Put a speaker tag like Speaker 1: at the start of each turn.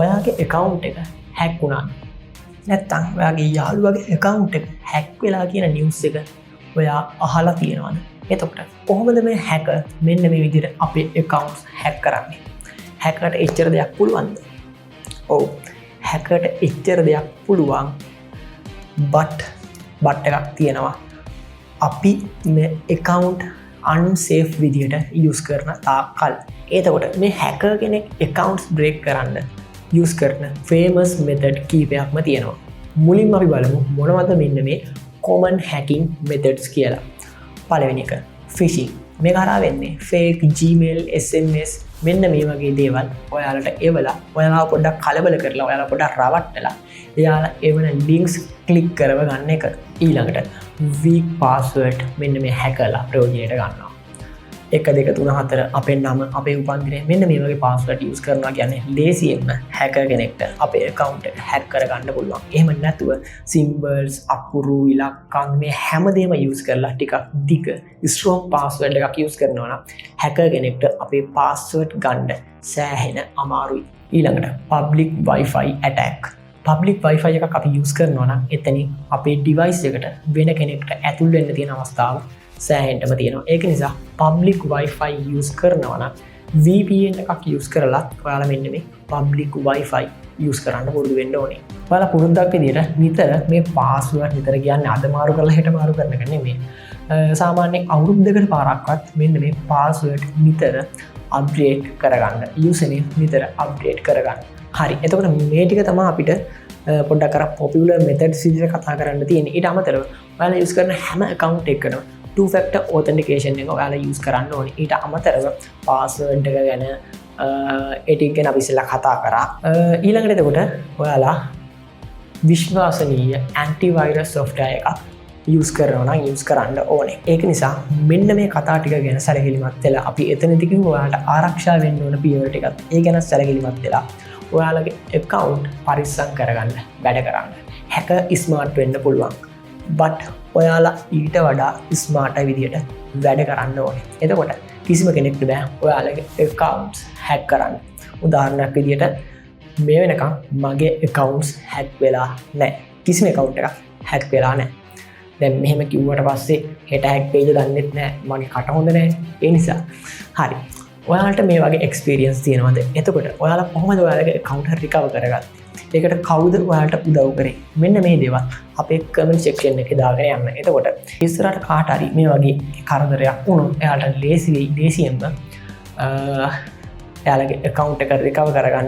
Speaker 1: ඔයාගේ එකකවුන්් එක හැක් වුණා නැත්තං ඔයාගේ යාළුවගේ එකකවුන්් එක හැක් වෙලා කියන නිවස් එක ඔයා අහලා තියෙනවාද එතකොට කොහොමද මේ හැක මෙන්න මේ විදිර අපේ එකකවුන්ස් හැක් කරන්නේ හැකට එච්චර දෙයක් පුළුවන්ද ඔවු හැකට එච්චර දෙයක් පුළුවන් බට් එකක් තියෙනවා අපි එකකවුන්් අන්සේෆ් විදියට යස් කරන තාකල් ඒතකොට මේ හැක කෙනෙක් එකකවුන්ස් බ්‍රේක් කරන්න යස් කරන ෆේමස් මෙතඩ් කීපයක්ම තියෙනවා මුලින් අපි බලමු මොනවද මෙන්න මේ කොමන් හැකින් මෙතඩ්ස් කියලා පළවෙනි එක ෆිෂිං මේ කරා වෙන්නේ ෆේක් Gmail SMS මෙන්න මේ වගේ දේවල් ඔයාලට එවලා ඔයාලා පොඩ්ඩක් කලබල කරලා ඔයාලා පොඩ්ඩක් රවට්ටලා එයාලා එවන ලින්ක්ස් ක්ලික් කරව ගන්න එක ඊළඟට weak password මෙන්න මේ හැකලා ප්‍රයෝජනයට ගන්නවා 1 2 3 4 අපේ නම අපේ උපන්දිනය මෙන්න මේ වගේ පාස්වර්ඩ් යූස් කරනවා කියන්නේ ලේසියෙන්ම හැකර් කෙනෙක්ට අපේ account එක හැක් කරගන්න පුළුවන්. එහෙම නැතුව symbols අකුරු ඉලක්කම් මේ හැමදේම යූස් කරලා ටිකක් දිග strong password එකක් යූස් කරනවා නම් හැකර් කෙනෙක්ට අපේ password ගන්න සෑහෙන අමාරුයි. ඊළඟට public wifi attack. public wifi එකක් අපි යූස් කරනවා නම් එතනින් අපේ device එකට වෙන කෙනෙක්ට ඇතුල් වෙන්න තියෙන අවස්ථාව සෑහෙන්ටම තියෙනවා ඒක නිසා public wifi use කරනවා නම් VPN එකක් use කරලා ඔයාලා මෙන්න මේ public wifi use කරන්න පුරුදු වෙන්න ඕනේ. ඔයාලා පුරුද්දක් විදියට නිතර මේ password නිතර කියන්නේ අද මාරු කරලා හෙට මාරු කරන එක නෙමෙයි. සාමාන්‍යයෙන් අවුරුද්දකට පාරක්වත් මෙන්න මේ password නිතර update කරගන්න. username නිතර update කරගන්න. හරි. එතකොට මේ ටික තමයි අපිට පොඩ්ඩක් අර popular methods විදිහට කතා කරන්න තියෙන්නේ. ඊට අමතරව ඔයාලා use කරන හැම account එකකම two-factor authentication එක ඔයාලා use කරන්න ඕනේ. ඊට අමතරව password එක ගැන ඒ ටික ගැන අපි ඉස්සෙල්ලා කතා කරා. ඊළඟට එතකොට ඔයාලා විශ්වාසනීය antivirus software එකක් use කරනවා නම් use කරන්න ඕනේ. ඒක නිසා මෙන්න මේ කතා ටික ගැන සැලකිලිමත් වෙලා අපි එතනදී කිව්ව ඔයාලට ආරක්ෂා වෙන්න ඕන පියවර ටිකක් ඒ ගැන සැලකිලිමත් වෙලා ඔයාලගේ account පරිස්සම් කරගන්න වැඩ කරන්න. hacker smart වෙන්න පුළුවන්. but ඔයාලා ඊට වඩා ස්මාර්ට් විදියට වැඩ කරන්න ඕනේ. එතකොට කිසිම කෙනෙක්ට බෑ ඔයාලගේ accounts hack කරන්න. උදාහරණයක් විදියට මේ වෙනකම් මගේ accounts hack වෙලා නැහැ. කිසිම account එකක් hack වෙලා නැහැ. දැන් මෙහෙම කිව්වට පස්සේ හෙට hack වෙයිද දන්නෙත් නැහැ. මගේ කට හොඳ නැහැ. ඒ නිසා හරි. ඔයාලට මේ වගේ experience තියෙනවද? එතකොට ඔයාලා කොහොමද ඔයාලගේ account recover කරගත්තේ? ඒකට කවුද ඔයාලට උදව් කරේ? මෙන්න මේ දේවල් අපේ කමෙන්ට් සෙක්ෂන් එකේ දාගෙන යන්න. එතකොට ඉස්සරහට කාට හරි මේ වගේ කරදරයක් වුණොත් එයාලට ලේසියෙන්ම එයාලගේ account එක recover කරගන්න